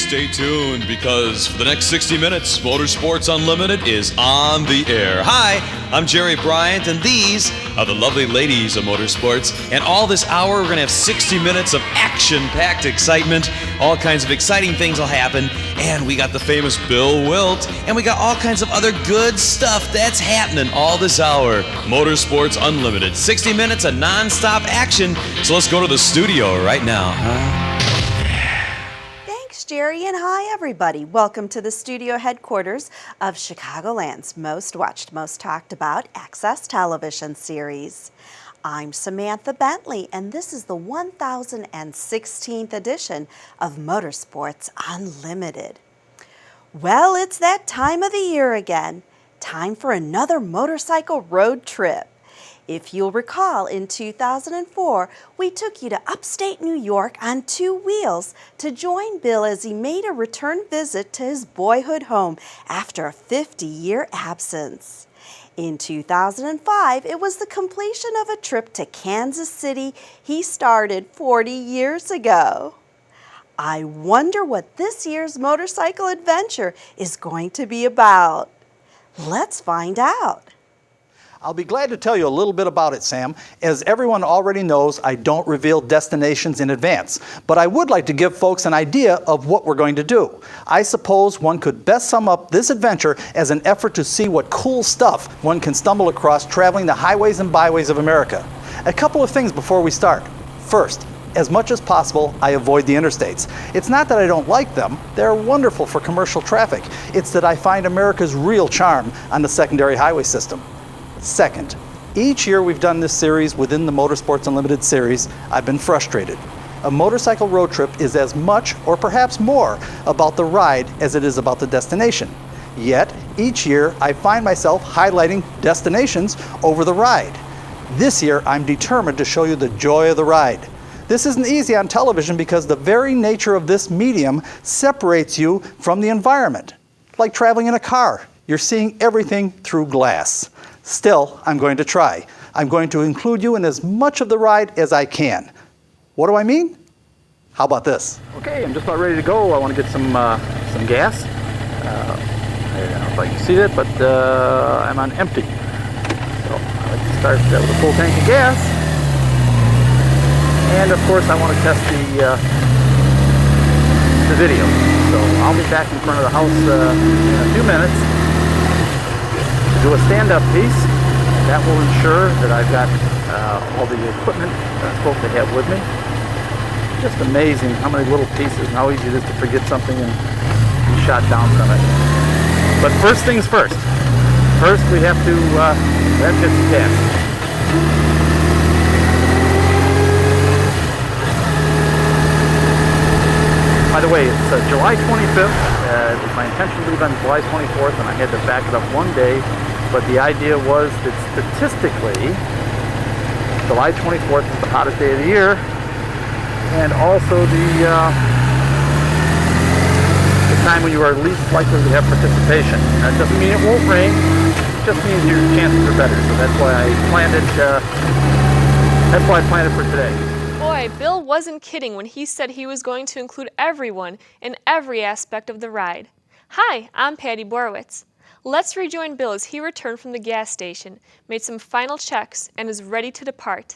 stay tuned because for the next 60 minutes, Motorsports Unlimited is on the air. Hi, I'm Jerry Bryant, and these are the lovely ladies of motorsports. And all this hour, we're going to have 60 minutes of action-packed excitement. All kinds of exciting things will happen. And we got the famous Bill Wildt, and we got all kinds of other good stuff that's happening all this hour. Motorsports Unlimited. 60 minutes of non-stop action. So let's go to the studio right now. Thanks, Jerry, and hi, everybody. Welcome to the studio headquarters of Chicagoland's most watched, most talked about Access Television series. I'm Samantha Bentley, and this is the 1016th edition of Motorsports Unlimited. Well, it's that time of the year again. Time for another motorcycle road trip. If you'll recall, in 2004, we took you to upstate New York on two wheels to join Bill as he made a return visit to his boyhood home after a 50-year absence. In 2005, it was the completion of a trip to Kansas City he started 40 years ago. I wonder what this year's motorcycle adventure is going to be about. Let's find out. I'll be glad to tell you a little bit about it, Sam. As everyone already knows, I don't reveal destinations in advance, but I would like to give folks an idea of what we're going to do. I suppose one could best sum up this adventure as an effort to see what cool stuff one can stumble across traveling the highways and byways of America. A couple of things before we start. First, as much as possible, I avoid the interstates. It's not that I don't like them. They're wonderful for commercial traffic. It's that I find America's real charm on the secondary highway system. Second, each year we've done this series within the Motorsports Unlimited series, I've been frustrated. A motorcycle road trip is as much, or perhaps more, about the ride as it is about the destination. Yet, each year I find myself highlighting destinations over the ride. This year I'm determined to show you the joy of the ride. This isn't easy on television because the very nature of this medium separates you from the environment. Like traveling in a car, you're seeing everything through glass. Still, I'm going to try. I'm going to include you in as much of the ride as I can. What do I mean? How about this? Okay, I'm just about ready to go. I want to get some gas. I don't know if I can see it, but I'm on empty. So I like to start with a full tank of gas. And of course, I want to test the video. So I'll be back in front of the house in a few minutes. Do a stand-up piece. That will ensure that I've got all the equipment that I'm supposed to have with me. Just amazing how many little pieces and how easy it is to forget something and be shot down from it. But first things first. First we have to get some gas. By the way, it's July 25th. It was my intention to leave on July 24th, and I had to back it up one day. But the idea was that statistically, July 24th is the hottest day of the year, and also the time when you are least likely to have participation. That doesn't mean it won't rain; it just means your chances are better. So that's why I planned it. That's why I planned it for today. Boy, Bill wasn't kidding when he said he was going to include everyone in every aspect of the ride. Hi, I'm Patty Borowitz. Let's rejoin Bill as he returned from the gas station, made some final checks, and is ready to depart.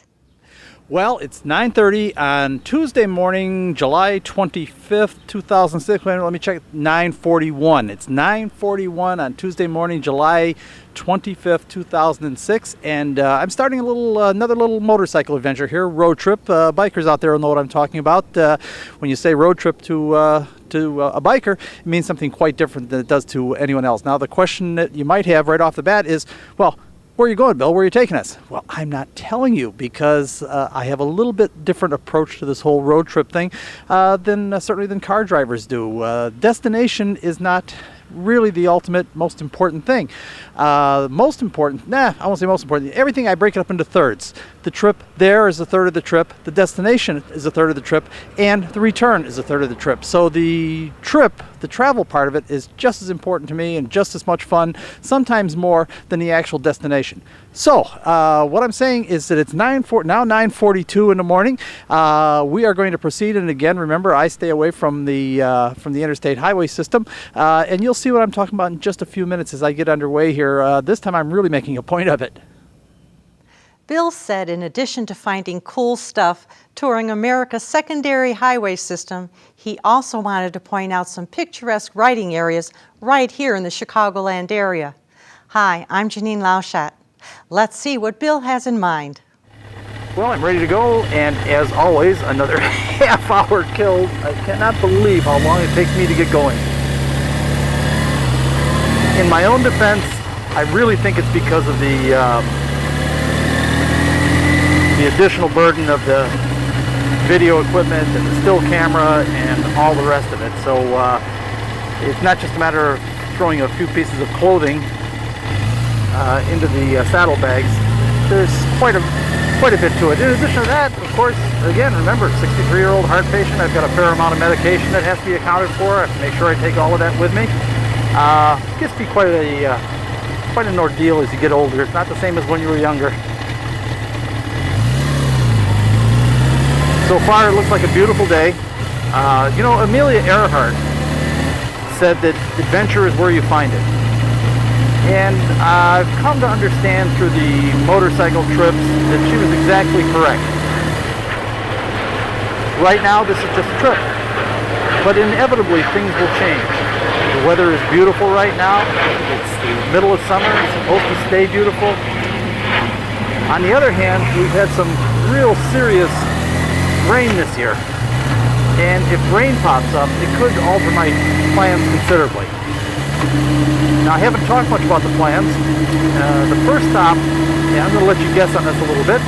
Well, it's 9:30 on Tuesday morning, July 25th, 2006. Let me check. 9:41. It's 9:41 on Tuesday morning, July 25th, 2006, and I'm starting another little motorcycle adventure here, road trip. Bikers out there will know what I'm talking about. When you say road trip to a biker, it means something quite different than it does to anyone else. Now, the question that you might have right off the bat is, well, where are you going, Bill? Where are you taking us? Well, I'm not telling you because I have a little bit different approach to this whole road trip thing certainly than car drivers do. Destination is not really the ultimate, most important thing. I won't say most important. Everything I break it up into thirds. The trip there is a third of the trip, the destination is a third of the trip, and the return is a third of the trip. So the trip, the travel part of it, is just as important to me and just as much fun, sometimes more than the actual destination. So what I'm saying is that it's now 9:42 in the morning. We are going to proceed, and again, remember, I stay away from the interstate highway system, and you'll see what I'm talking about in just a few minutes as I get underway here. This time I'm really making a point of it. Bill said in addition to finding cool stuff touring America's secondary highway system, he also wanted to point out some picturesque riding areas right here in the Chicagoland area. Hi, I'm Janine Lauschat. Let's see what Bill has in mind. Well, I'm ready to go, and as always, another half hour killed. I cannot believe how long it takes me to get going. In my own defense, I really think it's because of the additional burden of the video equipment and the still camera and all the rest of it. So it's not just a matter of throwing a few pieces of clothing into the saddlebags. There's quite a bit to it. In addition to that, of course, again, remember, 63-year-old heart patient. I've got a fair amount of medication that has to be accounted for. I have to make sure I take all of that with me. It gets to be quite an ordeal as you get older. It's not the same as when you were younger. So far, it looks like a beautiful day. You know, Amelia Earhart said that adventure is where you find it. And I've come to understand through the motorcycle trips that she was exactly correct. Right now, this is just a trip. But inevitably, things will change. The weather is beautiful right now. It's the middle of summer. It's supposed to stay beautiful. On the other hand, we've had some real serious rain this year, and if rain pops up, it could alter my plans considerably. Now, I haven't talked much about the plans. The first stop, I'm going to let you guess on this a little bit.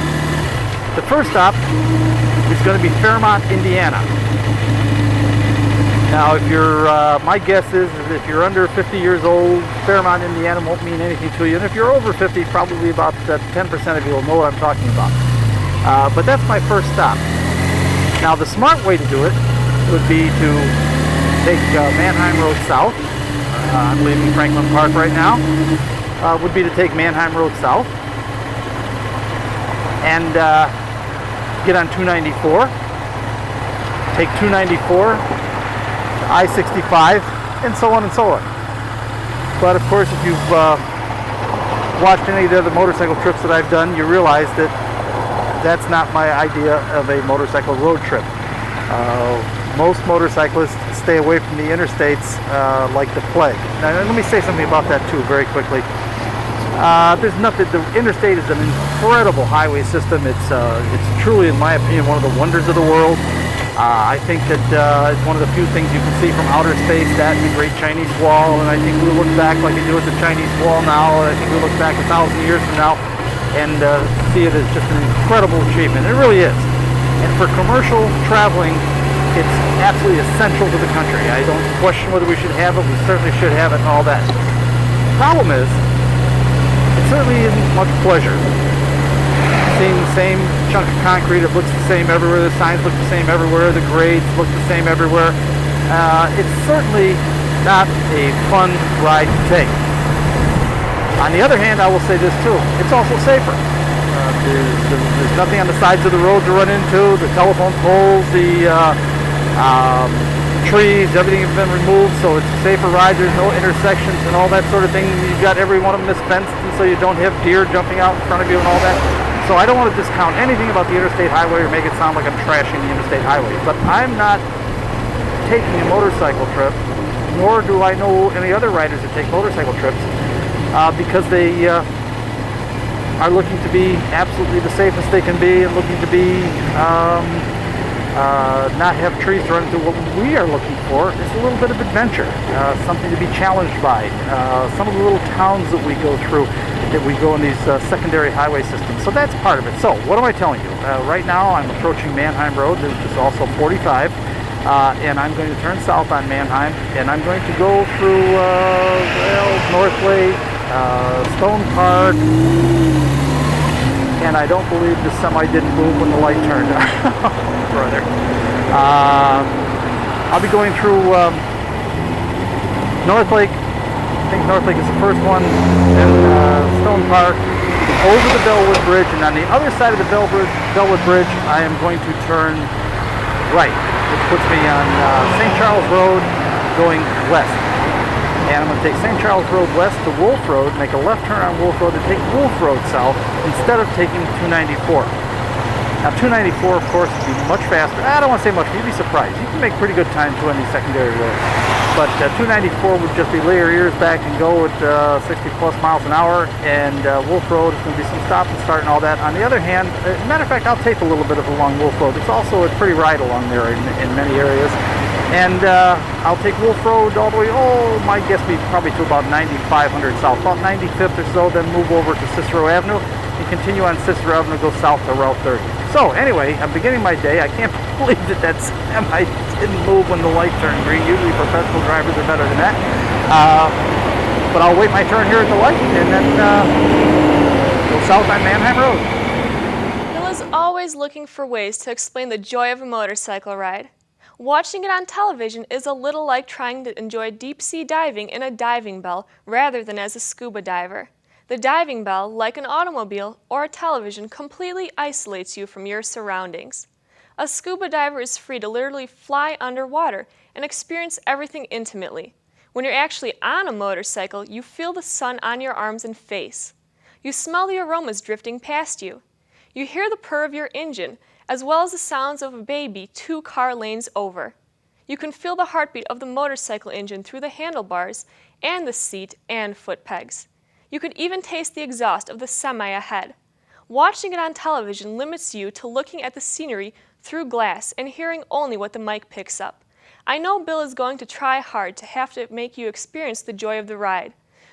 The first stop is going to be Fairmont, Indiana. Now, if you're, my guess is if you're under 50 years old, Fairmont, Indiana won't mean anything to you, and if you're over 50, probably about 10% of you will know what I'm talking about. But that's my first stop. Now, the smart way to do it would be to take Manheim Road south. I'm leaving Franklin Park right now. Would be to take Manheim Road south and get on 294. Take 294 to I-65, and so on and so on. But of course, if you've watched any of the other motorcycle trips that I've done, you realize that that's not my idea of a motorcycle road trip. Most motorcyclists stay away from the interstates like the plague. Now, let me say something about that too, very quickly. There's nothing. The interstate is an incredible highway system. It's truly, in my opinion, one of the wonders of the world. I think that it's one of the few things you can see from outer space. That and the Great Chinese Wall, and I think we look back like they do at the Chinese Wall now. And I think we look back 1,000 years from now and see it as just an incredible achievement. It really is. And for commercial traveling, it's absolutely essential to the country. I don't question whether we should have it. We certainly should have it and all that. The problem is, it certainly isn't much pleasure seeing the same chunk of concrete. It looks the same everywhere. The signs look the same everywhere. The grades look the same everywhere. It's certainly not a fun ride to take. On the other hand, I will say this too, it's also safer. There's nothing on the sides of the road to run into. The telephone poles, the trees, everything has been removed, so it's a safer ride. There's no intersections and all that sort of thing. You've got every one of them is fenced, and so you don't have deer jumping out in front of you and all that. So I don't want to discount anything about the interstate highway or make it sound like I'm trashing the interstate highway. But I'm not taking a motorcycle trip, nor do I know any other riders that take motorcycle trips, because they are looking to be absolutely the safest they can be and looking to be not have trees to run into. What we are looking for is a little bit of adventure, something to be challenged by. Some of the little towns that we go through, that we go in these secondary highway systems. So that's part of it. So what am I telling you? Right now I'm approaching Manheim Road, which is also 45, and I'm going to turn south on Manheim, and I'm going to go through North Lake, Stone Park, and I don't believe the semi didn't move when the light turned on. Brother. I'll be going through North Lake. I think North Lake is the first one, then Stone Park, over the Bellwood Bridge, and on the other side of the Bellwood Bridge, I am going to turn right, which puts me on St. Charles Road going west. And I'm going to take St. Charles Road west to Wolf Road, make a left turn on Wolf Road, and take Wolf Road south instead of taking 294. Now 294, of course, would be much faster. I don't want to say much, you'd be surprised. You can make pretty good time to any secondary roads. But 294 would just be lay your ears back and go at 60 plus miles an hour, and Wolf Road is going to be some stop and start and all that. On the other hand, as a matter of fact, I'll take a little bit of along Wolf Road. It's also a pretty ride along there in many areas. And I'll take Wolf Road all the way, my guess would be probably to about 9500 south, about 95th or so, then move over to Cicero Avenue and continue on Cicero Avenue, go south to Route 30. So anyway, I'm beginning my day. I can't believe that semi didn't move when the light turned green. Usually professional drivers are better than that. But I'll wait my turn here at the light and then go south on Manheim Road. Bill is always looking for ways to explain the joy of a motorcycle ride. Watching it on television is a little like trying to enjoy deep-sea diving in a diving bell rather than as a scuba diver. The diving bell, like an automobile or a television, completely isolates you from your surroundings. A scuba diver is free to literally fly underwater and experience everything intimately. When you're actually on a motorcycle, you feel the sun on your arms and face. You smell the aromas drifting past you. You hear the purr of your engine, as well as the sounds of a baby 2 car lanes over. You can feel the heartbeat of the motorcycle engine through the handlebars and the seat and foot pegs. You could even taste the exhaust of the semi ahead. Watching it on television limits you to looking at the scenery through glass and hearing only what the mic picks up. I know Bill is going to try hard to have to make you experience the joy of the ride,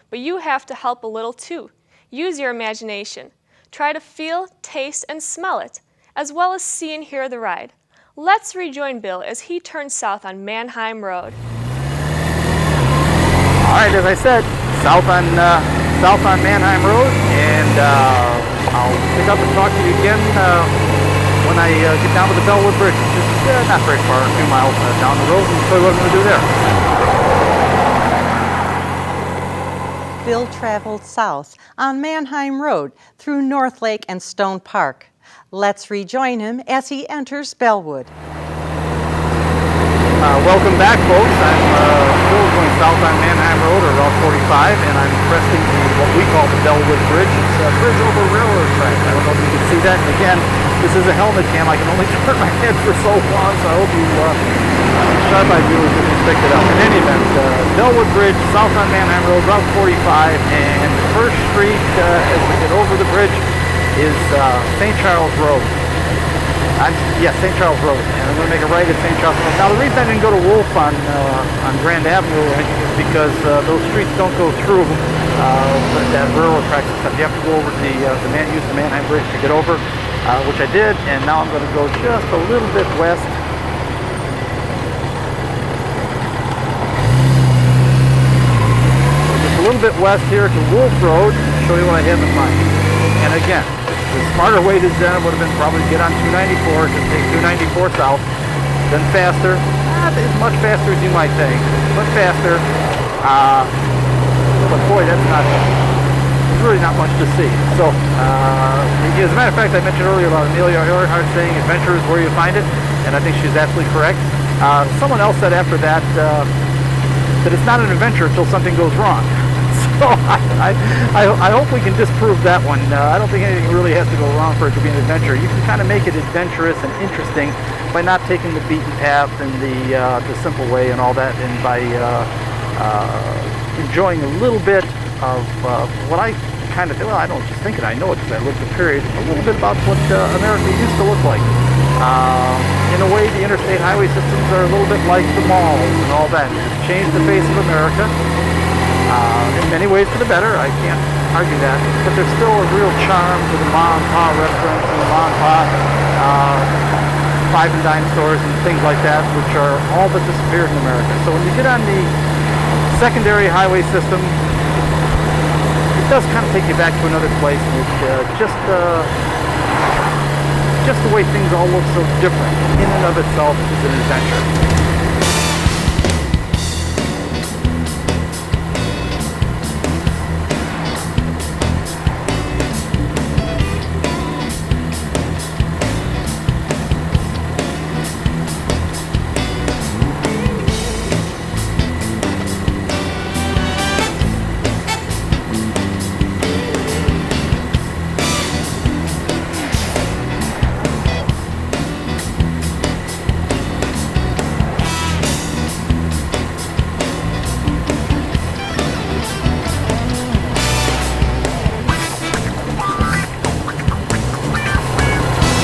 but you have to help a little too. Use your imagination. Try to feel, taste, and smell it, as well as see and hear the ride. Let's rejoin Bill as he turns south on Manheim Road. All right, as I said, south on Manheim Road, and I'll pick up and talk to you again when I get down to the Bellwood Bridge. It's just not very far, a few miles down the road, and show you what I'm going to do there. Bill traveled south on Manheim Road through North Lake and Stone Park. Let's rejoin him as he enters Bellwood. Welcome back, folks. I'm still going south on Manheim Road, or Route 45, and I'm cresting what we call the Bellwood Bridge. It's a bridge over railroad tracks. I don't know if you can see that. And again, this is a helmet cam. I can only turn my head for so long, so I hope you sharp-eyed viewers can pick it up. In any event, Bellwood Bridge, south on Manheim Road, Route 45, and First Street, as we get over the bridge, is St. Charles Road. Yes, St. Charles Road, and I'm going to make a right at St. Charles Road. Now, the reason I didn't go to Wolf on Grand Avenue is because those streets don't go through that railroad tracks and stuff. You have to go over use the Manheim Bridge to get over, which I did, and now I'm going to go just a little bit west. Just a little bit west here to Wolf Road, show you what I have in mind. And again, the smarter way to do it would have been probably get on 294, just take 294 south, then faster, not as much faster as you might think, but faster. But boy, there's really not much to see. So, as a matter of fact, I mentioned earlier about Amelia Earhart saying adventure is where you find it, and I think she's absolutely correct. Someone else said after that, that it's not an adventure until something goes wrong. So I hope we can disprove that one. I don't think anything really has to go wrong for it to be an adventure. You can kind of make it adventurous and interesting by not taking the beaten path and the simple way and all that, and by enjoying a little bit of what I kind of, well, I don't just think it, I know it because I lived the period, a little bit about what America used to look like. In a way, the interstate highway systems are a little bit like the malls and all that. It's changed the face of America. In many ways for the better, I can't argue that, but there's still a real charm to the mom and pop restaurants and the mom and pop five and dime stores and things like that, which are all but disappeared in America. So when you get on the secondary highway system, it does kind of take you back to another place, and it's just the way things all look so different in and of itself is an adventure.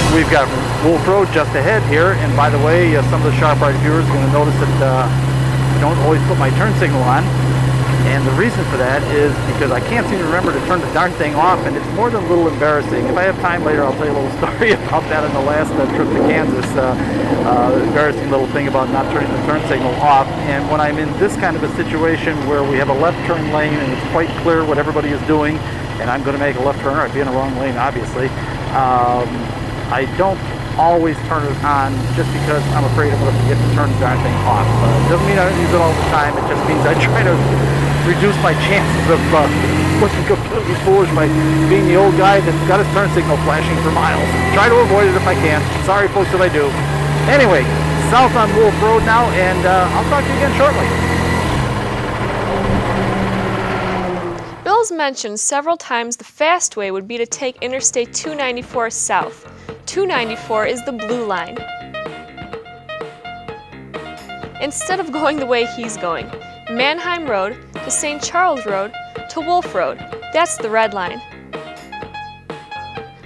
We've got Wolf Road just ahead here, and by the way, some of the sharp-eyed viewers are going to notice that I don't always put my turn signal on, and the reason for that is because I can't seem to remember to turn the darn thing off, and it's more than a little embarrassing. If I have time later, I'll tell you a little story about that on the last trip to Kansas. Embarrassing little thing about not turning the turn signal off, and when I'm in this kind of a situation where we have a left turn lane and it's quite clear what everybody is doing, and I'm going to make a left turn, or I'd be in the wrong lane, obviously. I don't always turn it on just because I'm afraid I'm going to forget to turn the darn thing off. It doesn't mean I don't use it all the time. It just means I try to reduce my chances of looking completely foolish by being the old guy that's got his turn signal flashing for miles. Try to avoid it if I can. Sorry, folks, if I do. Anyway, south on Wolf Road now, and I'll talk to you again shortly. Bill's mentioned several times the fast way would be to take Interstate 294 south. 294 is the blue line. Instead of going the way he's going, Mannheim Road to St. Charles Road to Wolf Road, that's the red line.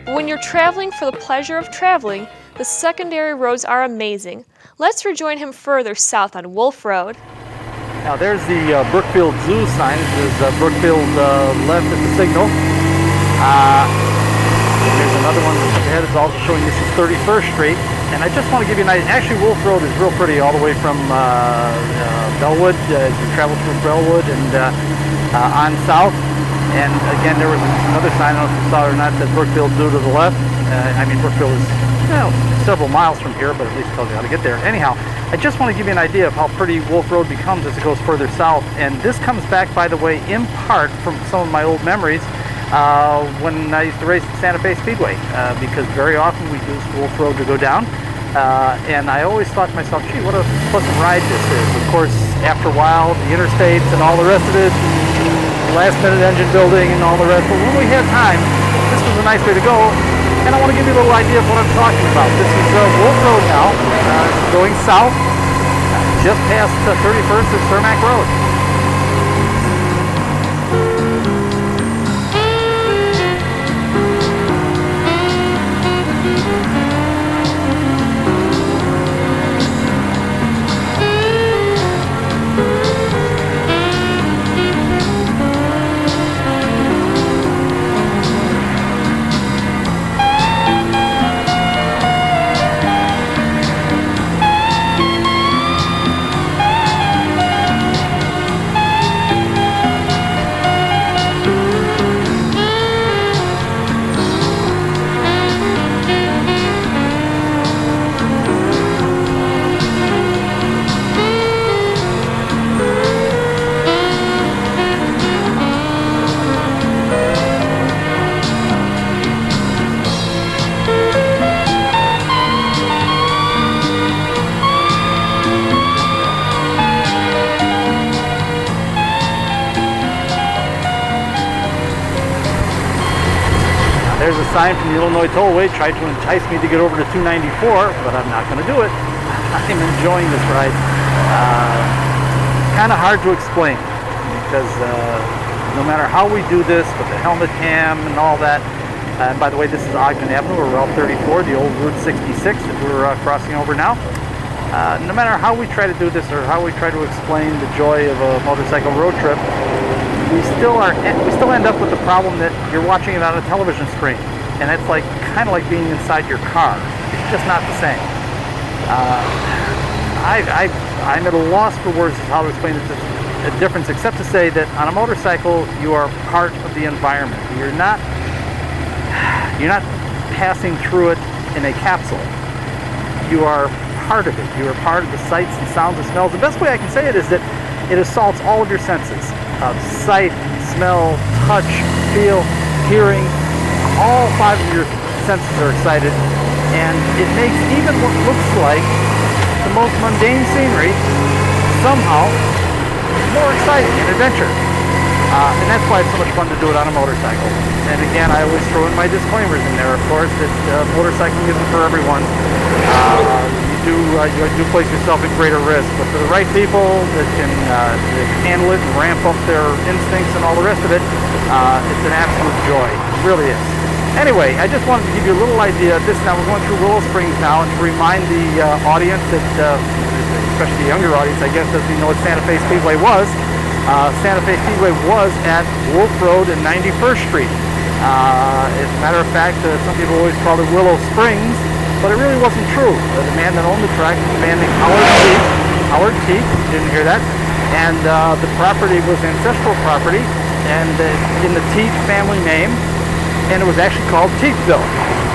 But when you're traveling for the pleasure of traveling, the secondary roads are amazing. Let's rejoin him further south on Wolf Road. Now there's the Brookfield Zoo sign. There's Brookfield left at the signal. There's another one ahead. It's also showing this is 31st Street. And I just want to give you an idea. Actually, Wolf Road is real pretty all the way from Bellwood. You travel through Bellwood and on south. And again, there was another sign, I don't know if you saw it or not, that Brookfield Zoo to the left. Brookfield is several miles from here, but at least tells you how to get there. Anyhow, I just want to give you an idea of how pretty Wolf Road becomes as it goes further south. And this comes back, by the way, in part from some of my old memories when I used to race at Santa Fe Speedway, because very often we used Wolf Road to go down. And I always thought to myself, gee, what a pleasant ride this is. Of course, after a while, the interstates and all the rest of it, last-minute engine building and all the rest. But when we had time, this was a nice way to go. And I want to give you a little idea of what I'm talking about. This is Wolf Road now, going south, just past 31st and Cermak Road. There's a sign from the Illinois Tollway, tried to entice me to get over to 294, but I'm not going to do it. I'm enjoying this ride. Kind of hard to explain, because no matter how we do this, with the helmet cam and all that, and by the way, this is Ogden Avenue, or Route 34, the old Route 66 that we're crossing over now. No matter how we try to do this, or how we try to explain the joy of a motorcycle road trip, we still end up with the problem that you're watching it on a television screen, and it's kind of like being inside your car. It's just not the same. I'm at a loss for words of how to explain it difference except to say that on a motorcycle you are part of the environment. You're not passing through it in a capsule. You are part of it. You are part of the sights and sounds and smells. The best way I can say it is that it assaults all of your senses. Sight, smell, touch, feel, hearing. All 5 of your senses are excited, and it makes even what looks like the most mundane scenery somehow more exciting and adventure. And that's why it's so much fun to do it on a motorcycle. And again, I always throw in my disclaimers in there, of course, that motorcycling isn't for everyone. You do place yourself at greater risk, but for the right people that can handle it and ramp up their instincts and all the rest of it, it's an absolute joy. It really is. Anyway, I just wanted to give you a little idea of this. Now we're going through Willow Springs now, and to remind the audience that, especially the younger audience, I guess, doesn't even know what Santa Fe Speedway was. Santa Fe Speedway was at Wolf Road and 91st Street. As a matter of fact, some people always called it Willow Springs, but it really wasn't true. The man that owned the track was a man named Howard Teeth, didn't hear that, and the property was ancestral property, and in the Teeth family name, and it was actually called Teethville,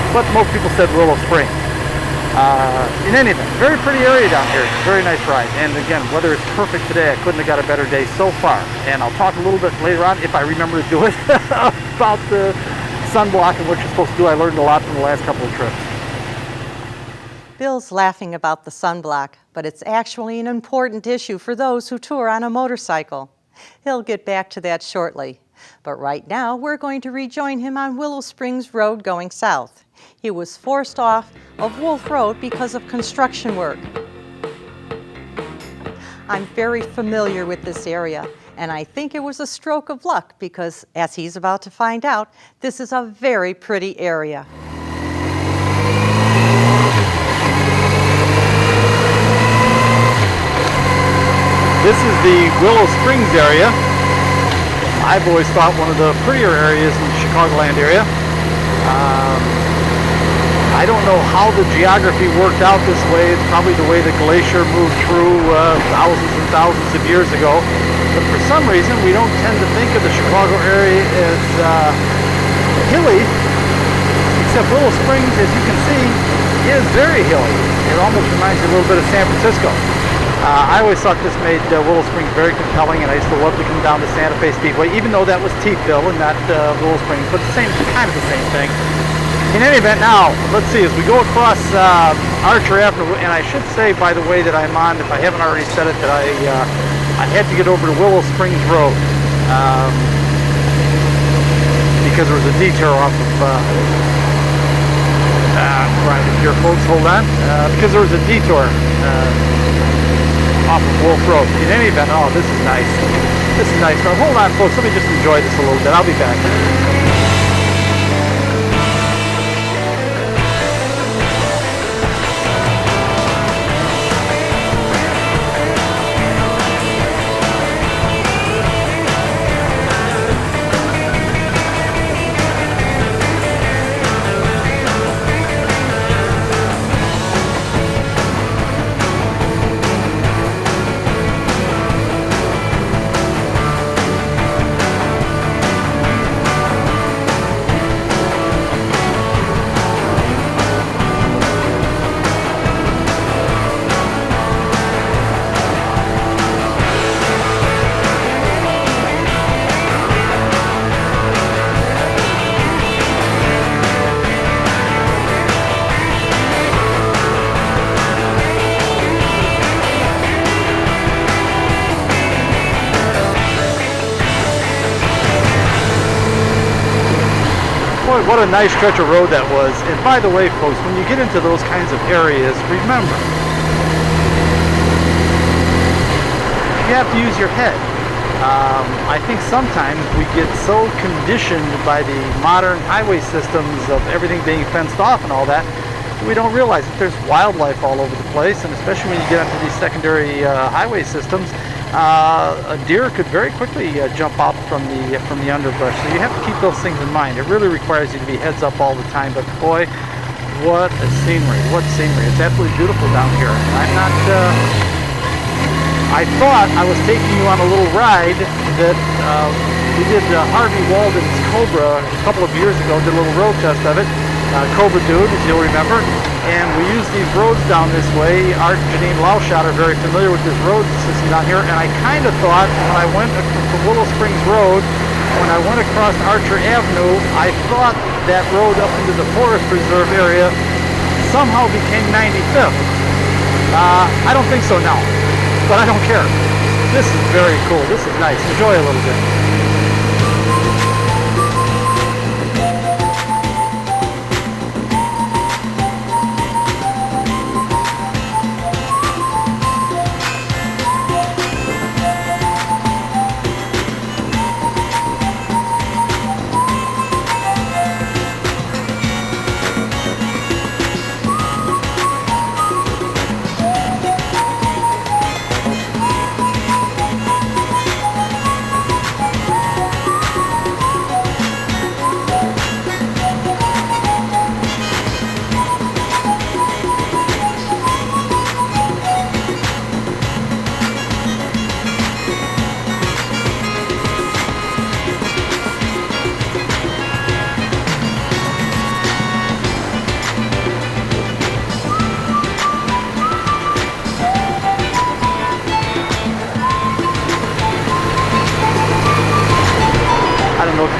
but most people said Willow Springs. In any event, very pretty area down here. Very nice ride. And again, weather is perfect today. I couldn't have got a better day so far. And I'll talk a little bit later on, if I remember to do it, about the sunblock and what you're supposed to do. I learned a lot from the last couple of trips. Bill's laughing about the sunblock, but it's actually an important issue for those who tour on a motorcycle. He'll get back to that shortly. But right now, we're going to rejoin him on Willow Springs Road going south. He was forced off of Wolf Road because of construction work. I'm very familiar with this area, and I think it was a stroke of luck because, as he's about to find out, this is a very pretty area. This is the Willow Springs area. I've always thought one of the prettier areas in the Chicagoland area. I don't know how the geography worked out this way. It's probably the way the glacier moved through thousands and thousands of years ago. But for some reason, we don't tend to think of the Chicago area as hilly, except Willow Springs, as you can see, is very hilly. It almost reminds you a little bit of San Francisco. I always thought this made Willow Springs very compelling, and I used to love to come down to Santa Fe Speedway, even though that was Teethville and not Willow Springs, but kind of the same thing. In any event, now, let's see, as we go across Archer Avenue, and I should say, by the way, that I'm on, if I haven't already said it, that I had to get over to Willow Springs Road, because there was a detour off of, right here, folks, hold on, because there was a detour off of Wolf Road. In any event, oh, this is nice. This is nice. Now, hold on, folks, let me just enjoy this a little bit. I'll be back. Boy, what a nice stretch of road that was. And by the way, folks, when you get into those kinds of areas, remember, you have to use your head. I think sometimes we get so conditioned by the modern highway systems of everything being fenced off and all that, we don't realize that there's wildlife all over the place, and especially when you get into these secondary highway systems, a deer could very quickly jump out from the underbrush. So you have to keep those things in mind. It really requires you to be heads up all the time. But boy, what a scenery! What scenery! It's absolutely beautiful down here. I'm not I thought I was taking you on a little ride that we did Harvey Walden's Cobra a couple of years ago, did a little road test of it. Cobra Dude, as you'll remember. And we used these roads down this way. Art and Janine Lauschat are very familiar with this road system down here. And I kind of thought when I went from Willow Springs Road, when I went across Archer Avenue, I thought that road up into the Forest Preserve area somehow became 95th. I don't think so now, but I don't care. This is very cool. This is nice. Enjoy a little bit.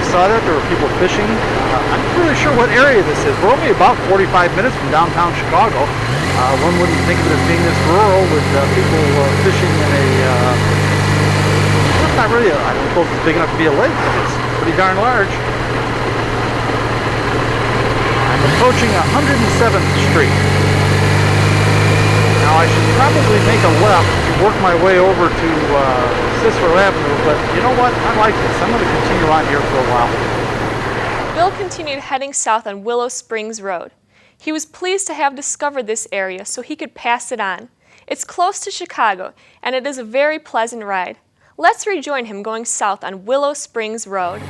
Saw that there were people fishing. I'm not really sure what area this is. We're only about 45 minutes from downtown Chicago. One wouldn't think of it as being this rural with people fishing in a, well, it's not really, I don't suppose it's big enough to be a lake, but it's pretty darn large. I'm approaching 107th Street. Now I should probably make a left to work my way over to Cicero Avenue, but you know what? I like this. I'm going to continue on here for a while. Bill continued heading south on Willow Springs Road. He was pleased to have discovered this area so he could pass it on. It's close to Chicago, and it is a very pleasant ride. Let's rejoin him going south on Willow Springs Road.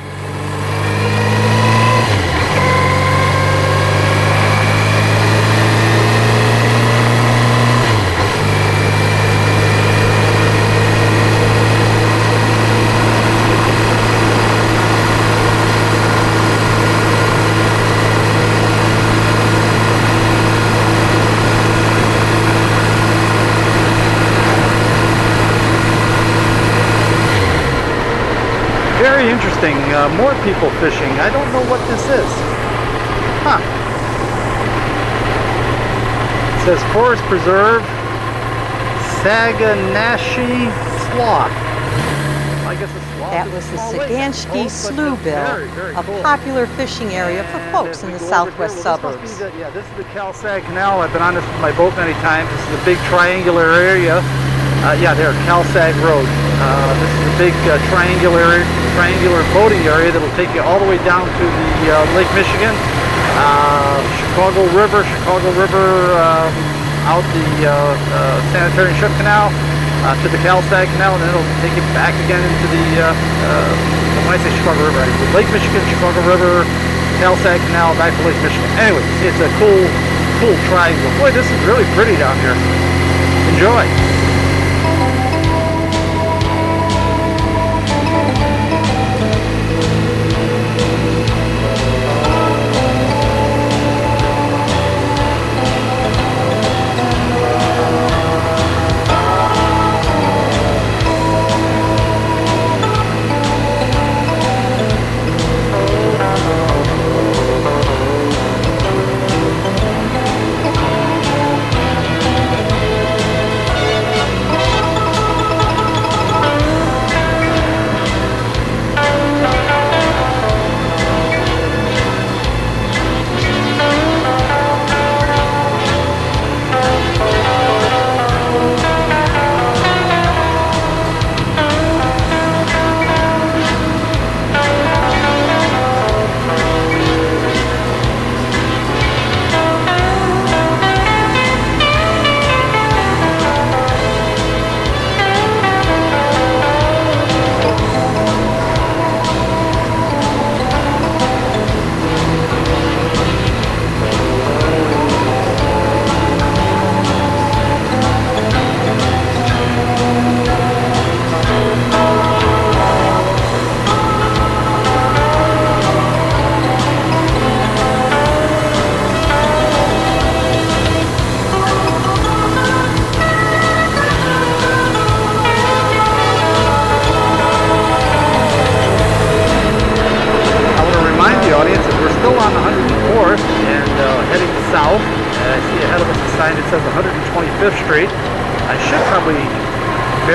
Very interesting. More people fishing. I don't know what this is. Huh. It says Forest Preserve, Saguenachie Slough. I guess it's slough. That was the Sagansky Slough, Bill, a popular fishing area for folks in the southwest suburbs. Yeah, this is the Cal-Sag Canal. I've been on this with my boat many times. This is a big triangular area. Yeah, there, Cal-Sag Road. This is a big triangular boating area that will take you all the way down to the Lake Michigan, Chicago River, out the Sanitary and Ship Canal, to the Cal-Sag Canal, and then it'll take you back again into the, when I say Chicago River, I mean Lake Michigan, Chicago River, Cal-Sag Canal, back to Lake Michigan. Anyway, it's a cool triangle. Boy, this is really pretty down here. Enjoy.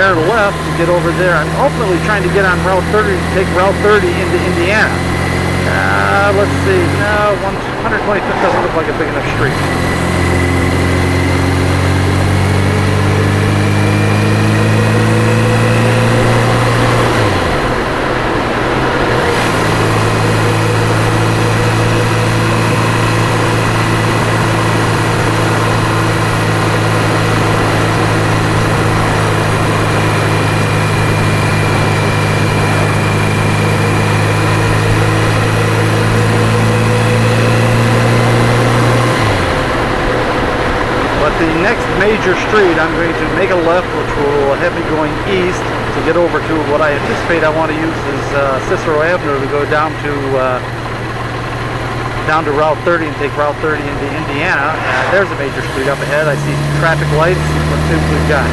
bear left to get over there. I'm ultimately trying to get on Route 30 to take Route 30 into Indiana. Let's see, no, 125th doesn't look like a big enough street. The next major street, I'm going to make a left, which will have me going east to get over to what I anticipate I want to use is Cicero Avenue to go down to Route 30 and take Route 30 into Indiana. There's a major street up ahead. I see traffic lights. Let's see what we've got.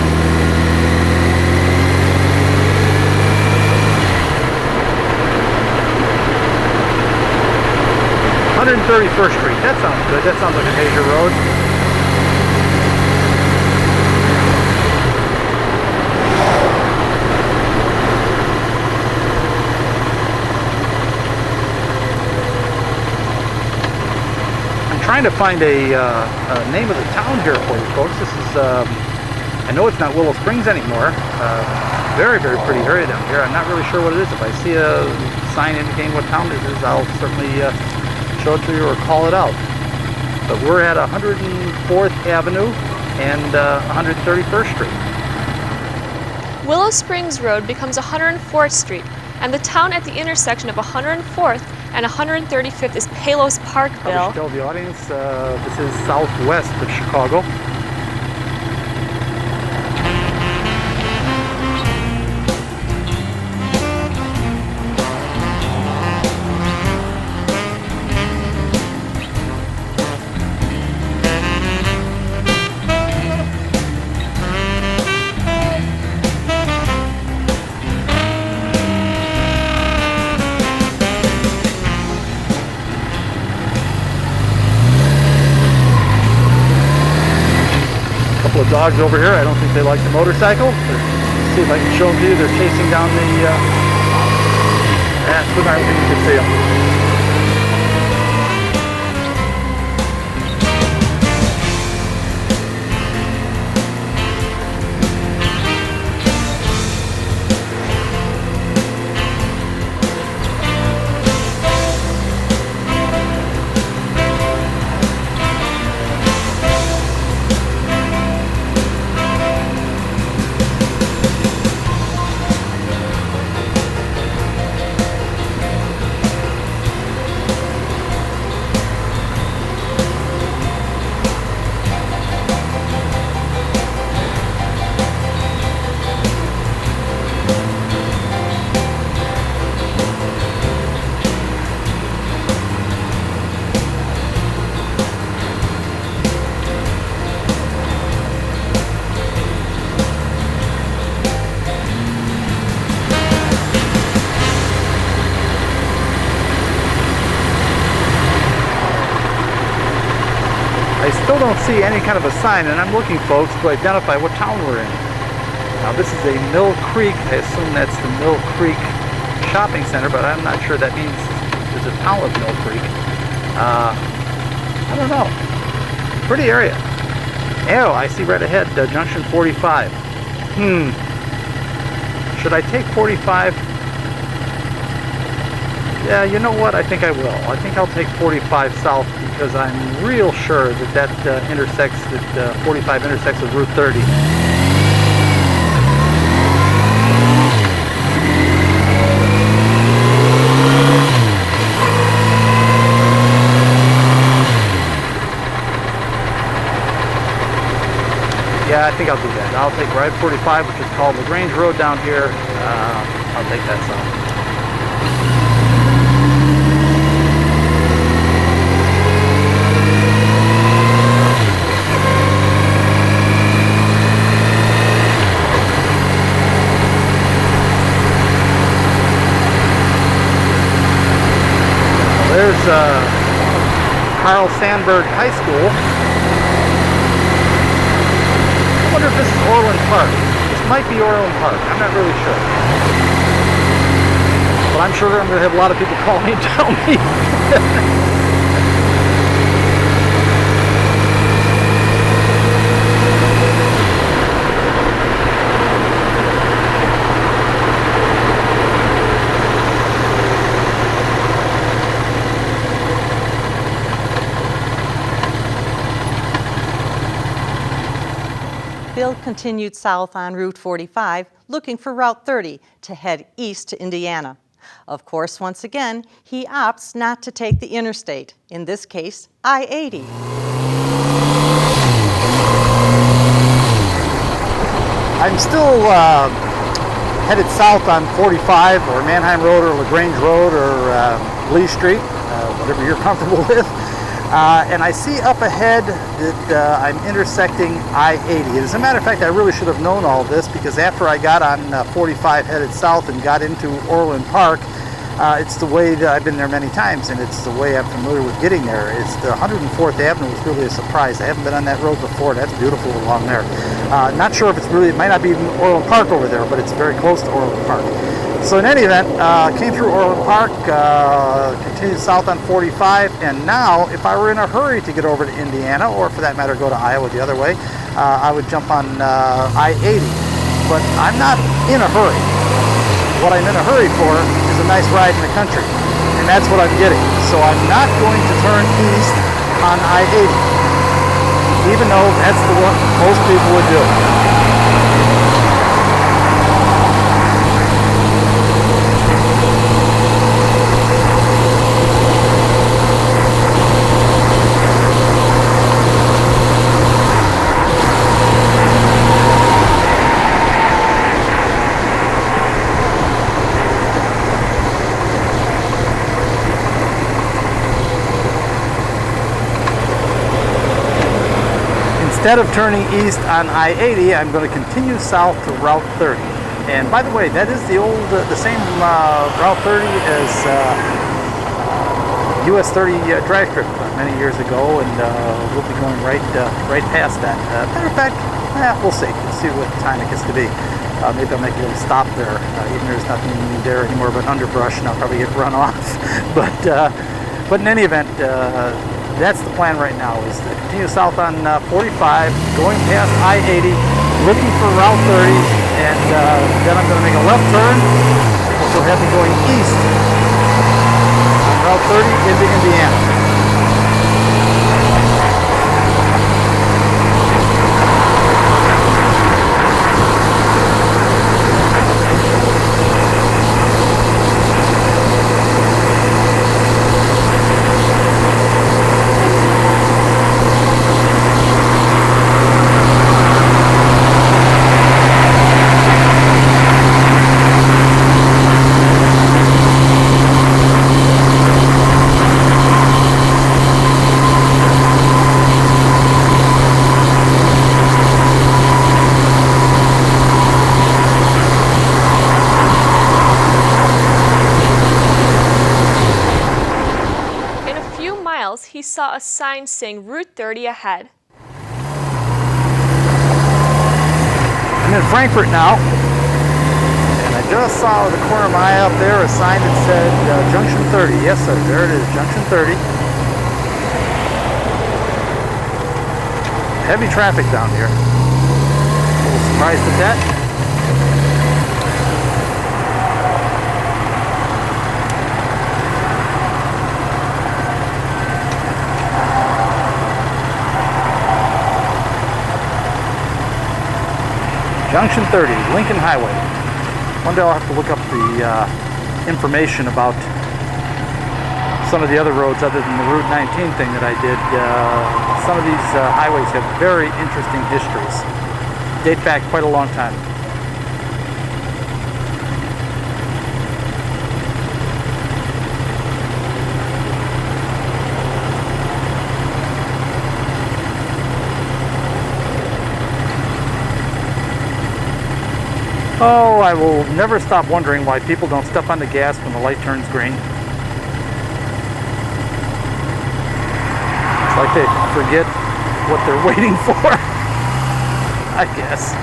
(131st Street). That sounds good. That sounds like a major road. Trying to find a name of the town here for you folks. This is, I know it's not Willow Springs anymore. Very, very pretty area down here. I'm not really sure what it is. If I see a sign indicating what town it is, I'll certainly show it to you or call it out. But we're at 104th Avenue and 131st Street. Willow Springs Road becomes 104th Street, and the town at the intersection of 104th and 135th is Palos Park, Bill. I should tell the audience this is southwest of Chicago. Dogs over here. I don't think they like the motorcycle. Let's see if I can show them to you. They're chasing down the I don't think you can see them. I still don't see any kind of a sign, and I'm looking, folks, to identify what town we're in. Now, this is a Mill Creek. I assume that's the Mill Creek Shopping Center, but I'm not sure that means there's a town of Mill Creek. I don't know. Pretty area. Oh, I see right ahead, Junction 45. Should I take 45? Yeah, you know what? I think I will. I think I'll take 45 south because I'm real sure that intersects, that 45 intersects with Route 30. Yeah, I think I'll do that. I'll take Ride 45, which is called LaGrange Road down here. I'll take that south. There's Carl Sandburg High School. I wonder if this is Orland Park. This might be Orland Park. I'm not really sure. But I'm sure I'm going to have a lot of people call me and tell me. Bill continued south on Route 45, looking for Route 30 to head east to Indiana. Of course, once again, he opts not to take the interstate, in this case, I-80. I'm still headed south on 45 or Manheim Road or LaGrange Road or Lee Street, whatever you're comfortable with. And I see up ahead that I'm intersecting I-80. As a matter of fact, I really should have known all this because after I got on 45 headed south and got into Orland Park, it's the way that I've been there many times, and it's the way I'm familiar with getting there. It's the 104th Avenue was really a surprise. I haven't been on that road before. That's beautiful along there. Not sure if it's really, it might not be Orland Park over there, but it's very close to Orland Park. So in any event, came through Orland Park, continued south on 45, and now if I were in a hurry to get over to Indiana, or for that matter go to Iowa the other way, I would jump on I-80. But I'm not in a hurry. What I'm in a hurry for is a nice ride in the country, and that's what I'm getting. So I'm not going to turn east on I-80, even though that's the one most people would do. Instead of turning east on I-80, I'm going to continue south to Route 30. And by the way, that is the old, the same Route 30 as US 30 drive strip many years ago, and we'll be going right past that. Matter of fact, we'll see. We'll see what time it gets to be. Maybe I'll make a little stop there, even though there's nothing there anymore but underbrush, and I'll probably get run off. But in any event, that's the plan right now, is to continue south on 45, going past I-80, looking for Route 30, and then I'm going to make a left turn, which will have me going east on Route 30 into Indiana. He saw a sign saying Route 30 ahead. I'm in Frankfort now, and I just saw the corner of my eye up there a sign that said Junction 30. Yes, sir, there it is, Junction 30. Heavy traffic down here. A little surprised at that. Junction 30, Lincoln Highway. One day I'll have to look up the information about some of the other roads other than the Route 19 thing that I did. Some of these highways have very interesting histories. Date back quite a long time. Oh, I will never stop wondering why people don't step on the gas when the light turns green. It's like they forget what they're waiting for, I guess.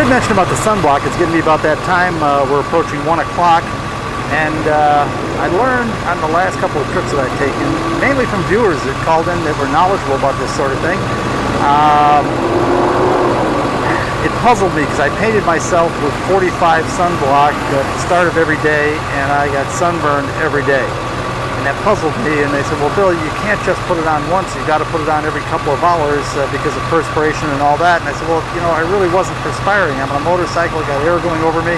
should mention about the sunblock. It's getting to be about that time. We're approaching 1 o'clock. And I learned on the last couple of trips that I've taken, mainly from viewers that called in that were knowledgeable about this sort of thing. It puzzled me because I painted myself with 45 sunblock at the start of every day, and I got sunburned every day. And that puzzled me, and they said, well, Bill, you can't just put it on once, you got to put it on every couple of hours because of perspiration and all that. And I said, well, you know, I really wasn't perspiring. I'm on a motorcycle, I got air going over me.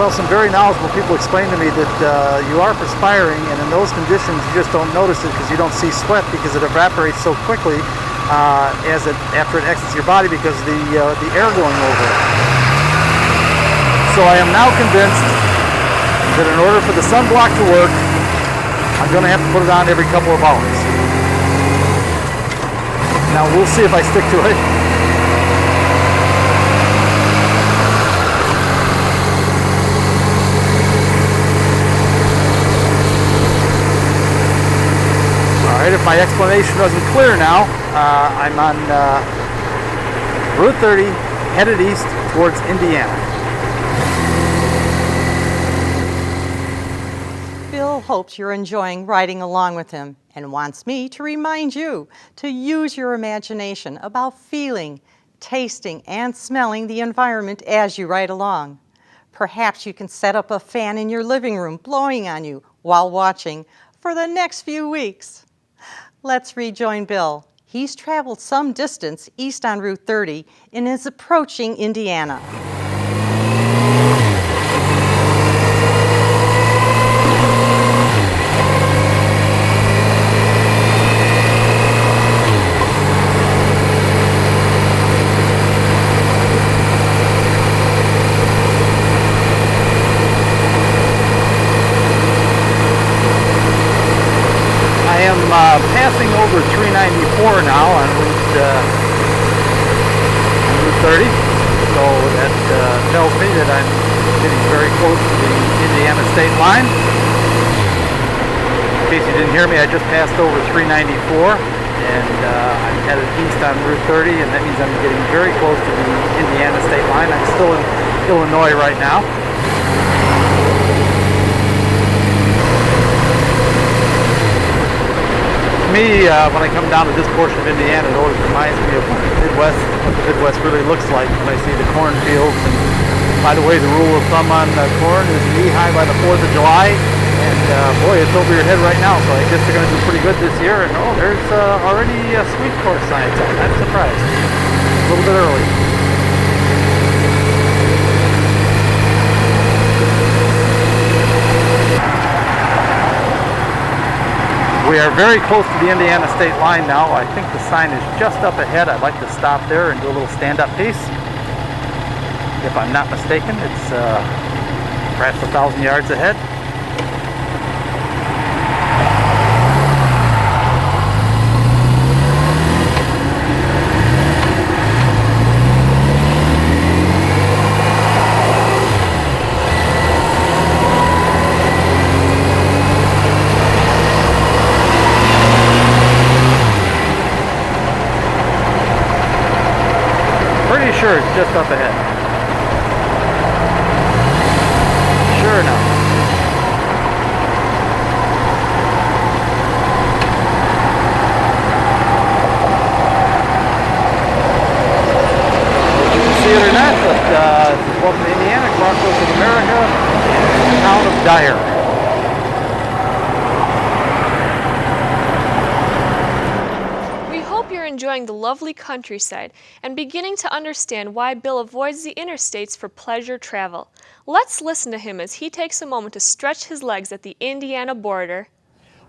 Well, some very knowledgeable people explained to me that you are perspiring, and in those conditions you just don't notice it because you don't see sweat because it evaporates so quickly after it exits your body because the air going over it. So I am now convinced that in order for the sunblock to work, I'm going to have to put it on every couple of hours. Now we'll see if I stick to it. All right, if my explanation wasn't clear now, I'm on Route 30, headed east towards Indiana. Bill hopes you're enjoying riding along with him and wants me to remind you to use your imagination about feeling, tasting, and smelling the environment as you ride along. Perhaps you can set up a fan in your living room blowing on you while watching for the next few weeks. Let's rejoin Bill. He's traveled some distance east on Route 30 and is approaching Indiana. Passing over 394 now on Route 30, so that tells me that I'm getting very close to the Indiana state line. In case you didn't hear me, I just passed over 394, and I'm headed east on Route 30, and that means I'm getting very close to the Indiana state line. I'm still in Illinois right now. To me, when I come down to this portion of Indiana, it always reminds me of what the Midwest really looks like when I see the cornfields. And by the way, the rule of thumb on corn is knee-high by the 4th of July. And boy, it's over your head right now, so I guess they're going to do pretty good this year. And oh, there's already sweet corn signs out. I'm surprised. A little bit early. We are very close to the Indiana state line now. I think the sign is just up ahead. I'd like to stop there and do a little stand-up piece. If I'm not mistaken, it's perhaps 1,000 yards ahead. Sure, it's just up ahead. Sure enough. You can see it or not, but welcome to Indiana, crossroads of America, the town of Dyer. Enjoying the lovely countryside and beginning to understand why Bill avoids the interstates for pleasure travel. Let's listen to him as he takes a moment to stretch his legs at the Indiana border.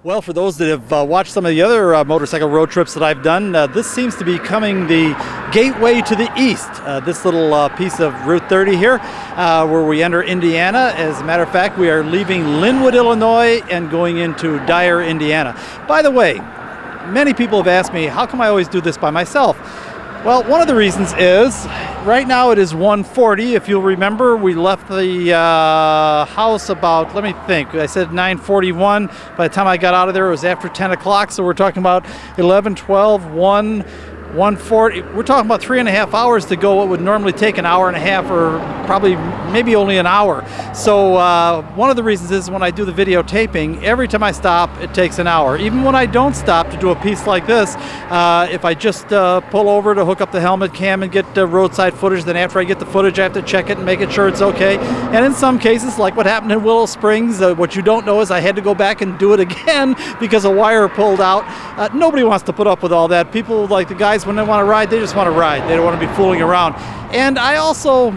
Well, for those that have watched some of the other motorcycle road trips that I've done, this seems to be becoming the gateway to the east. This little piece of Route 30 here, where we enter Indiana. As a matter of fact, we are leaving Linwood, Illinois, and going into Dyer, Indiana. By the way, many people have asked me, how come I always do this by myself? Well, one of the reasons is, right now it is 1:40. If you'll remember, we left the house about, let me think, I said 9:41. By the time I got out of there, it was after 10 o'clock, so we're talking about 11, 12, 1, 140. We're talking about 3.5 hours to go what would normally take an hour and a half, or probably maybe only an hour. So one of the reasons is when I do the videotaping, every time I stop, it takes an hour. Even when I don't stop to do a piece like this, if I just pull over to hook up the helmet cam and get the roadside footage, then after I get the footage, I have to check it and make sure it's okay. And in some cases, like what happened in Willow Springs, what you don't know is I had to go back and do it again because a wire pulled out. Nobody wants to put up with all that. People, like the guys, when they want to ride, they just want to ride. They don't want to be fooling around. And I also,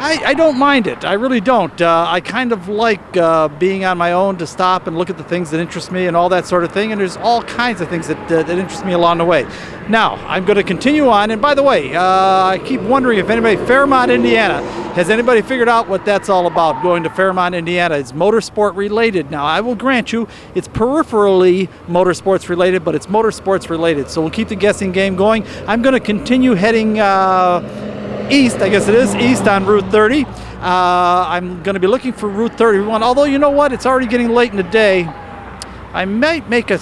I don't mind it. I really don't. I kind of like being on my own to stop and look at the things that interest me and all that sort of thing. And there's all kinds of things that interest me along the way. Now, I'm going to continue on. And by the way, I keep wondering if anybody, Fairmont, Indiana, has anybody figured out what that's all about, going to Fairmont, Indiana? It's motorsport related. Now, I will grant you, it's peripherally motorsports related, but it's motorsports related. So we'll keep the guessing game going. I'm going to continue heading east, I guess it is, east on Route 30. I'm going to be looking for Route 31, although you know what? It's already getting late in the day. I might make a,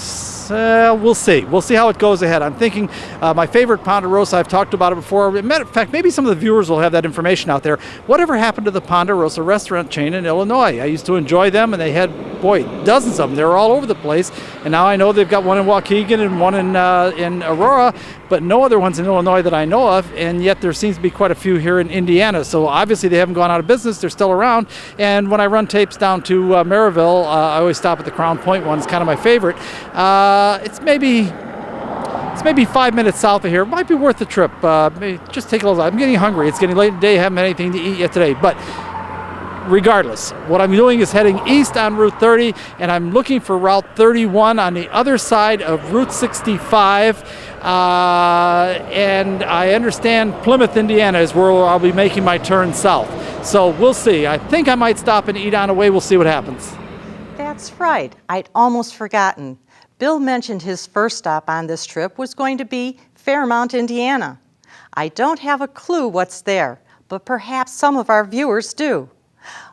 we'll see. We'll see how it goes ahead. I'm thinking my favorite Ponderosa, I've talked about it before. Matter of fact, maybe some of the viewers will have that information out there. Whatever happened to the Ponderosa restaurant chain in Illinois? I used to enjoy them, and they had, boy, dozens of them. They were all over the place. And now I know they've got one in Waukegan and one in Aurora, but no other ones in Illinois that I know of, and yet there seems to be quite a few here in Indiana. So obviously they haven't gone out of business. They're still around. And when I run tapes down to Maryville, I always stop at the Crown Point one. It's kind of my favorite. It's maybe 5 minutes south of here. It might be worth the trip. Maybe just take a little. I'm getting hungry. It's getting late in the day. I haven't had anything to eat yet today. But regardless, what I'm doing is heading east on Route 30, and I'm looking for Route 31 on the other side of Route 65. And I understand Plymouth, Indiana is where I'll be making my turn south. So we'll see. I think I might stop and eat on the way. We'll see what happens. That's right. I'd almost forgotten. Bill mentioned his first stop on this trip was going to be Fairmont, Indiana. I don't have a clue what's there, but perhaps some of our viewers do.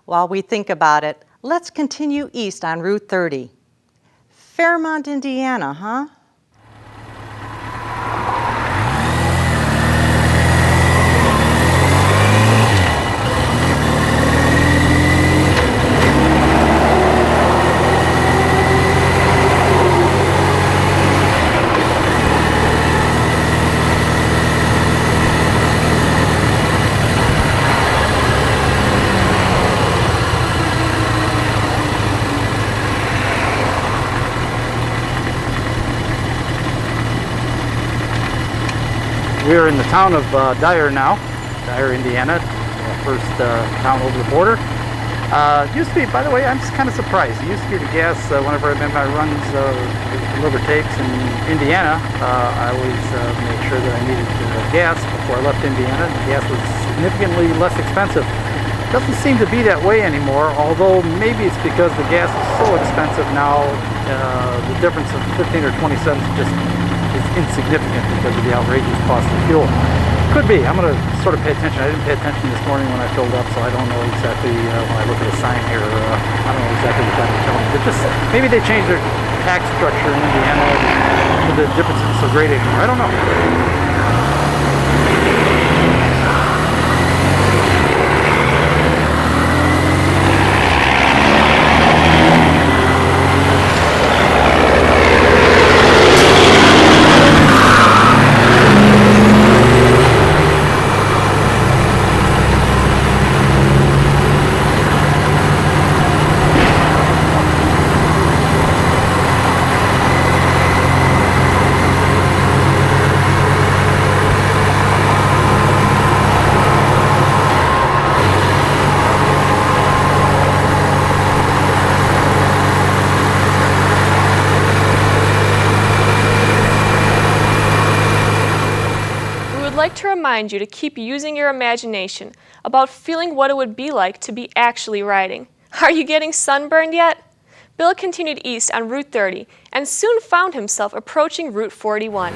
While we think about it, let's continue east on Route 30. Fairmont, Indiana, huh? We're in the town of Dyer now, Dyer, Indiana, first town over the border. Used to be, by the way, I'm just kind of surprised. It used to be the gas, whenever I made my runs, deliver tapes in Indiana, I always made sure that I needed gas before I left Indiana. The gas was significantly less expensive. Doesn't seem to be that way anymore, although maybe it's because the gas is so expensive now, the difference of 15 or 20 cents just is insignificant because of the outrageous cost of fuel. Could be. I'm going to sort of pay attention. I didn't pay attention this morning when I filled up, so I don't know exactly when I look at a sign here. I don't know exactly what that would tell me. But just maybe they changed their tax structure in Indiana and the difference is so great anymore. I don't know. Remind you to keep using your imagination about feeling what it would be like to be actually riding. Are you getting sunburned yet? Bill continued east on Route 30 and soon found himself approaching Route 41.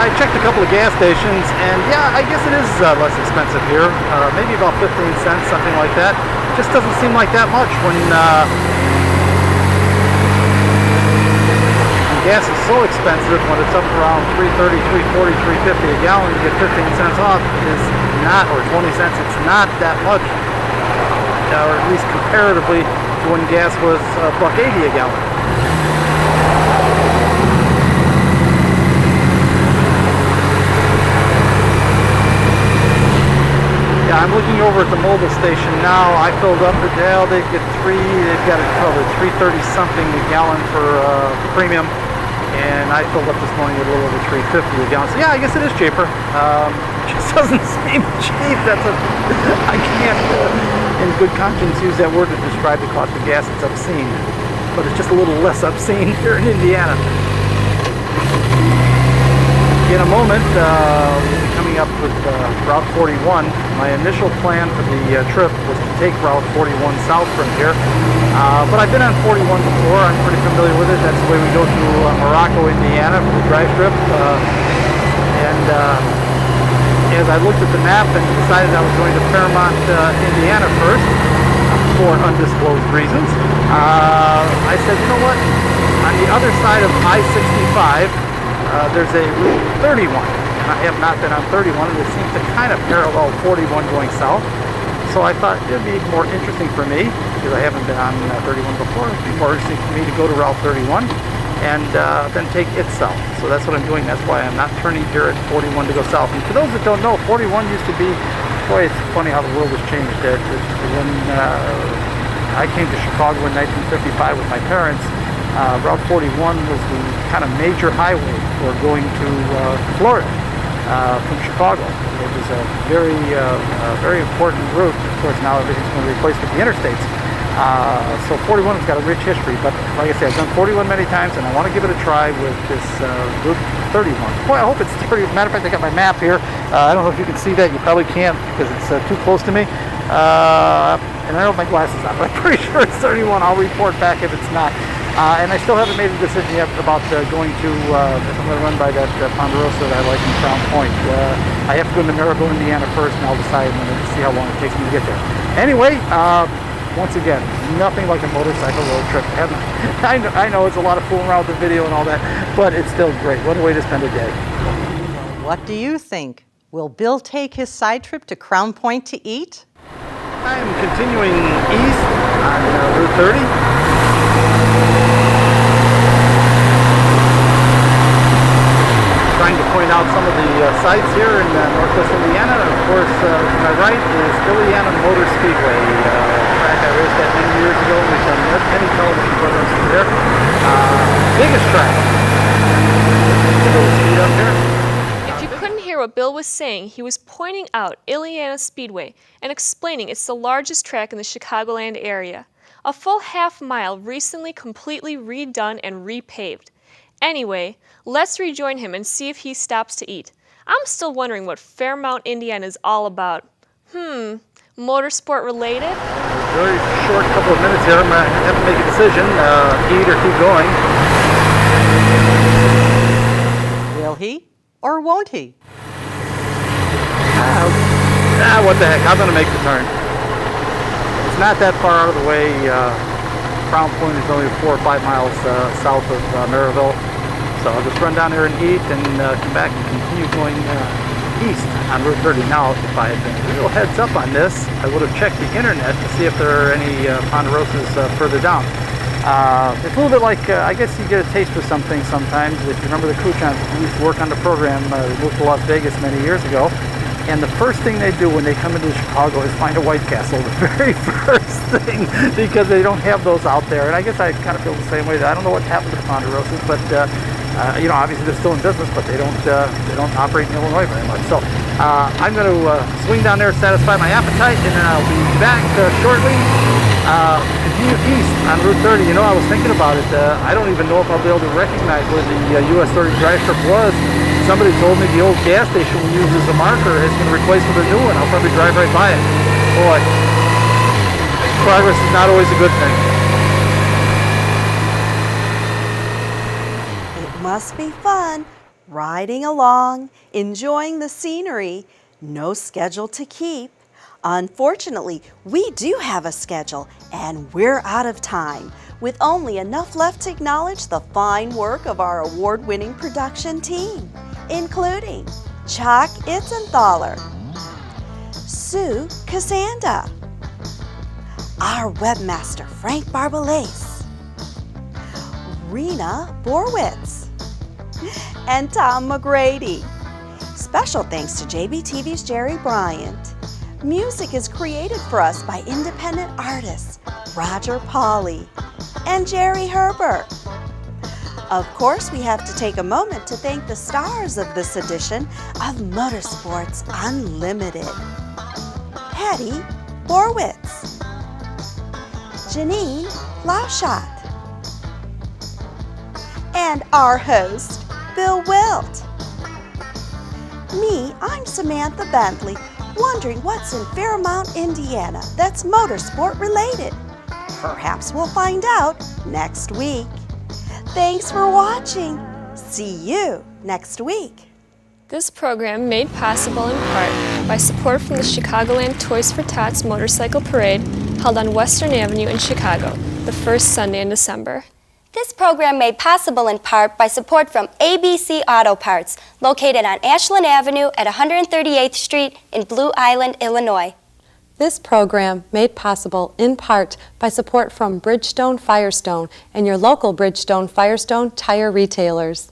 I checked a couple of gas stations, and yeah, I guess it is less expensive here. Maybe about 15 cents, something like that. Just doesn't seem like that much when gas is so expensive. When it's up around $3.30, $3.40, $3.50 a gallon, you get 15 cents off. Is not, or 20 cents. It's not that much, or at least comparatively to when gas was $1.80 a gallon. I'm looking over at the mobile station now. I filled up the Dale. They've got it covered, 3.30 something a gallon for premium, and I filled up this morning at a little over 3.50 a gallon. So yeah, I guess it is cheaper. It just doesn't seem cheap. I can't, in good conscience, use that word to describe the cost of gas. It's obscene, but it's just a little less obscene here in Indiana. In a moment, we'll be coming up with Route 41. My initial plan for the trip was to take Route 41 south from here, but I've been on 41 before. I'm pretty familiar with it. That's the way we go through Morocco, Indiana for the drive trip. And as I looked at the map and decided I was going to Fairmont, Indiana first, for undisclosed reasons, I said, you know what? On the other side of I-65, there's a Route 31, and I have not been on 31, and it seems to kind of parallel 41 going south. So I thought it would be more interesting for me, because I haven't been on 31 before. It would be more interesting for me to go to Route 31 and then take it south. So that's what I'm doing. That's why I'm not turning here at 41 to go south. And for those that don't know, 41 used to be, boy, it's funny how the world has changed. When I came to Chicago in 1955 with my parents, Route 41 was the kind of major highway for going to Florida from Chicago. It was a very important route. Of course, now everything's going to be replaced with the interstates. So 41 has got a rich history, but like I said, I've done 41 many times, and I want to give it a try with this Route 31. Boy, I hope it's 30. Matter of fact, I got my map here. I don't know if you can see that. You probably can't because it's too close to me. And I don't have my glasses on, but I'm pretty sure it's 31. I'll report back if it's not. And I still haven't made a decision yet about going to, if I'm going to run by that Ponderosa that I like in Crown Point. I have to go to Maryville, Indiana first, and I'll decide when to see how long it takes me to get there. Anyway, once again, nothing like a motorcycle road trip. I know it's a lot of fooling around with the video and all that, but it's still great. What a way to spend a day. What do you think? Will Bill take his side trip to Crown Point to eat? I'm continuing east on Route 30. Trying to point out some of the sites here in northwest Indiana. Of course, to my right is Indiana Motor Speedway, track I raced at many years ago. We've done many television programs from there. Biggest track. Speed up here. If you couldn't hear what Bill was saying, he was pointing out Indiana Speedway and explaining it's the largest track in the Chicagoland area. A full half mile recently completely redone and repaved. Anyway, let's rejoin him and see if he stops to eat. I'm still wondering what Fairmont, Indiana is all about. Motorsport related? Very short couple of minutes here. I'm going to have to make a decision, eat or keep going. Will he or won't he? What the heck, I'm going to make the turn. It's not that far out of the way. Crown Point is only 4 or 5 miles south of Maryville. So I'll just run down there and eat and come back and continue going east on Route 30. Now, if I had been a little heads up on this, I would have checked the internet to see if there are any Ponderosas further down. It's a little bit like, I guess you get a taste for something sometimes. If you remember the Kuchans, we used to work on the program, they moved to Las Vegas many years ago. And the first thing they do when they come into Chicago is find a White Castle, the very first thing, because they don't have those out there. And I guess I kind of feel the same way. I don't know what happened to the Ponderosas, but obviously they're still in business, but they don't operate in Illinois very much. So I'm going to swing down there, satisfy my appetite, and then I'll be back shortly. Continue east on Route 30. I was thinking about it. I don't even know if I'll be able to recognize where the US 30 drive strip was. Somebody told me the old gas station we use as a marker has been replaced with a new one. I'll probably drive right by it. Boy, progress is not always a good thing. It must be fun riding along, enjoying the scenery, no schedule to keep. Unfortunately, we do have a schedule and we're out of time, with only enough left to acknowledge the fine work of our award-winning production team, including Chuck Itzenthaler, Sue Casanda, our webmaster Frank Barbalace, Rena Borwitz, and Tom McGrady. Special thanks to JBTV's Jerry Bryant. Music is created for us by independent artists Roger Pauley and Jerry Herbert. Of course, we have to take a moment to thank the stars of this edition of Motorsports Unlimited. Patty Borwitz, Janine Lauschat, and our host, Bill Wildt. Me, I'm Samantha Bentley, wondering what's in Fairmount, Indiana that's motorsport related. Perhaps we'll find out next week. Thanks for watching. See you next week. This program made possible in part by support from the Chicagoland Toys for Tots Motorcycle Parade held on Western Avenue in Chicago, the first Sunday in December. This program made possible in part by support from ABC Auto Parts, located on Ashland Avenue at 138th Street in Blue Island, Illinois. This program made possible in part by support from Bridgestone Firestone and your local Bridgestone Firestone tire retailers.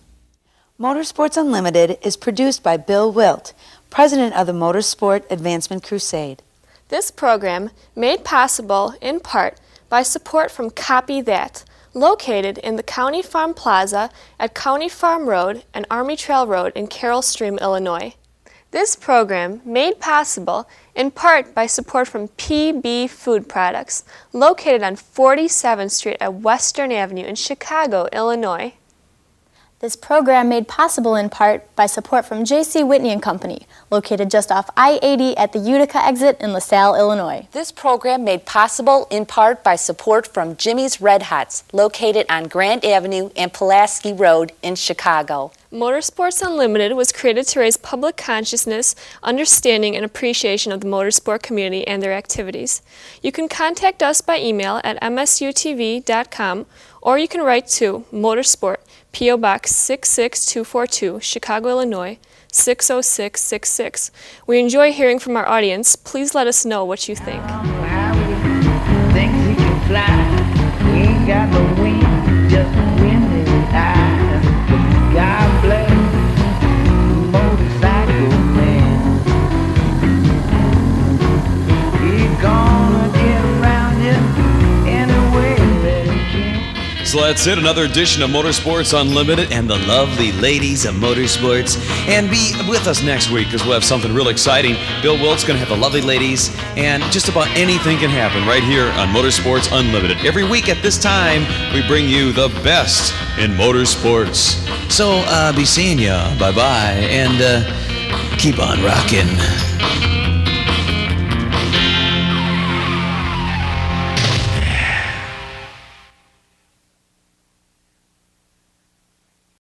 Motorsports Unlimited is produced by Bill Wildt, president of the Motorsport Advancement Crusade. This program made possible in part by support from Copy That, located in the County Farm Plaza at County Farm Road and Army Trail Road in Carroll Stream, Illinois. This program made possible in part by support from PB Food Products, located on 47th Street at Western Avenue in Chicago, Illinois. This program made possible in part by support from J.C. Whitney & Company, located just off I-80 at the Utica exit in LaSalle, Illinois. This program made possible in part by support from Jimmy's Red Hots, located on Grand Avenue and Pulaski Road in Chicago. Motorsports Unlimited was created to raise public consciousness, understanding, and appreciation of the motorsport community and their activities. You can contact us by email at msutv.com, or you can write to Motorsport, P.O. Box 66242, Chicago, Illinois, 60666. We enjoy hearing from our audience. Please let us know what you think. Things he can fly. We ain't got no wings, just wind in his eyes. God bless the motorcycle man. He's gonna get around you any way that he can. So that's it, another edition of Motorsports Unlimited and the lovely ladies of motorsports. And be with us next week because we'll have something real exciting. Bill Wildt's going to have the lovely ladies, and just about anything can happen right here on Motorsports Unlimited. Every week at this time, we bring you the best in motorsports. So be seeing ya. Bye-bye. And keep on rocking.